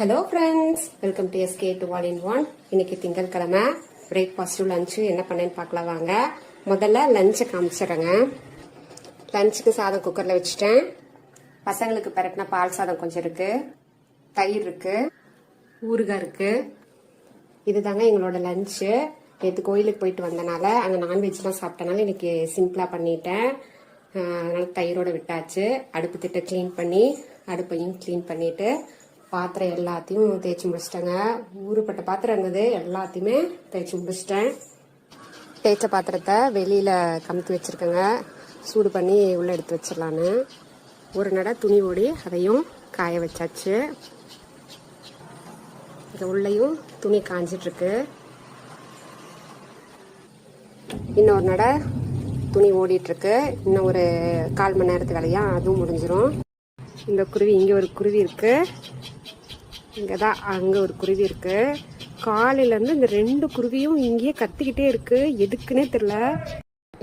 Hello friends, welcome to SK to all in one. இன்னைக்கு திங்கட்கிழமை. Breakfast lunch என்ன பண்ணேன்னு பார்க்கலாம் வாங்க. முதல்ல லஞ்சை காமிச்சிடுறேங்க. லஞ்சுக்கு சாதம் குக்கரில் வச்சுட்டேன். பசங்களுக்கு பரட்டின பால் சாதம் கொஞ்சம் இருக்கு, தயிர் இருக்கு, ஊறுகாய் இருக்கு. இதுதாங்க எங்களோட லஞ்சு. நேற்று கோயிலுக்கு போயிட்டு வந்தனால அங்கே நான்வெஜ்லாம் சாப்பிட்டனால இன்னைக்கு சிம்பிளாக பண்ணிட்டேன். அதனால தயிரோட விட்டாச்சு. அடுப்பு திட்ட க்ளீன் பண்ணி அடுப்பையும் க்ளீன் பண்ணிட்டு பாத்திரம் எல்லாத்தையும் தேய்ச்சி முடிச்சிட்டேங்க. ஊறுப்பட்ட பாத்திரம் இருந்தது, எல்லாத்தையுமே தேய்ச்சி முடிச்சிட்டேன். தேய்ச்ச பாத்திரத்தை வெளியில் கமுத்தி வச்சுருக்கேங்க. சூடு பண்ணி உள்ளே எடுத்து வச்சிடலான்னு ஒரு நடை துணி ஓடி அதையும் காய வச்சாச்சு. இது உள்ளேயும் துணி காஞ்சிட்ருக்கு. இன்னொரு நடை துணி ஓடிட்டுருக்கு. இன்னும் ஒரு 1/4 மணி நேரத்துக்கு வேலையா அதுவும் முடிஞ்சிடும். இந்த குருவி, இங்கே ஒரு குருவி இருக்கு, இங்கதான் அங்க ஒரு குருவி இருக்கு. காலையில இருந்து இந்த 2 குருவியும் இங்கேயே கத்திக்கிட்டே இருக்கு, எதுக்குன்னே தெரியல.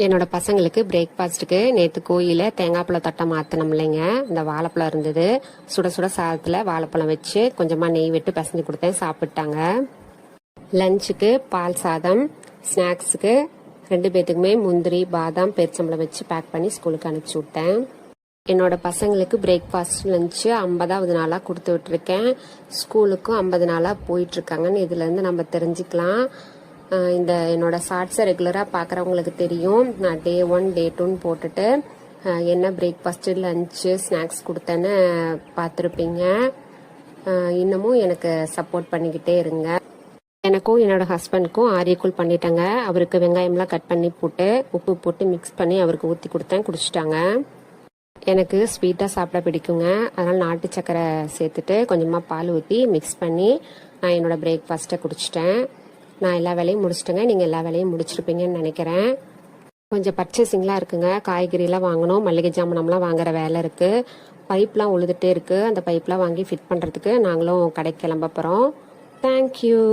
என்னோட பசங்களுக்கு பிரேக்ஃபாஸ்ட்டுக்கு நேற்று கோயில தேங்காய் பழம் தட்டை மாத்தணும் இல்லைங்க. இந்த வாழைப்பழம் இருந்தது, சுட சுட சாதத்துல வாழைப்பழம் வச்சு கொஞ்சமா நெய் விட்டு பிசைஞ்சு கொடுத்தேன், சாப்பிட்டாங்க. லஞ்சுக்கு பால் சாதம், ஸ்நாக்ஸுக்கு 2 பேத்துக்குமே முந்திரி பாதாம் பேரிச்சம்பழம் வச்சு பேக் பண்ணி ஸ்கூலுக்கு அனுப்பிச்சி விட்டேன். என்னோட பசங்களுக்கு பிரேக்ஃபாஸ்ட் லஞ்சு 50வது நாளாக கொடுத்து விட்டுருக்கேன். ஸ்கூலுக்கும் 50 நாளாக போயிட்டு இருக்காங்கன்னு இதுலேருந்து நம்ம தெரிஞ்சுக்கலாம். இந்த என்னோட ஷார்ட்ஸை ரெகுலராக பார்க்குறவங்களுக்கு தெரியும். நான் டே 1 டே 2ன்னு போட்டுட்டு என்ன பிரேக்ஃபாஸ்ட்டு லஞ்சு ஸ்நாக்ஸ் கொடுத்தேன்னு பார்த்துருப்பீங்க. இன்னமும் எனக்கு சப்போர்ட் பண்ணிக்கிட்டே இருங்க. எனக்கும் என்னோட ஹஸ்பண்டுக்கும் ஆரியக்கூழ் பண்ணிட்டேங்க. அவருக்கு வெங்காயம்லாம் கட் பண்ணி போட்டு உப்பு போட்டு மிக்ஸ் பண்ணி அவருக்கு ஊற்றி கொடுத்தேன், குடிச்சிட்டாங்க. எனக்கு ஸ்வீட்டாக சாப்பிட பிடிக்குங்க. அதனால் நாட்டு சக்கரை சேர்த்துட்டு கொஞ்சமாக பால் ஊற்றி மிக்ஸ் பண்ணி நான் என்னோடய பிரேக்ஃபாஸ்ட்டை குடிச்சிட்டேன். நான் எல்லா வேலையும் முடிச்சிட்டேங்க. நீங்கள் எல்லா வேலையும் முடிச்சிருப்பீங்கன்னு நினைக்கிறேன். கொஞ்சம் பர்ச்சேசிங்லாம் இருக்குங்க. காய்கறிலாம் வாங்கணும், மளிகை ஜாமானம்லாம் வாங்குற வேலை இருக்குது. பைப்லாம் உழுதுகிட்டே இருக்குது. அந்த பைப்லாம் வாங்கி ஃபிட் பண்ணுறதுக்கு நாங்களும் கடைக்கு கிளம்ப போகிறோம். தேங்க்யூ.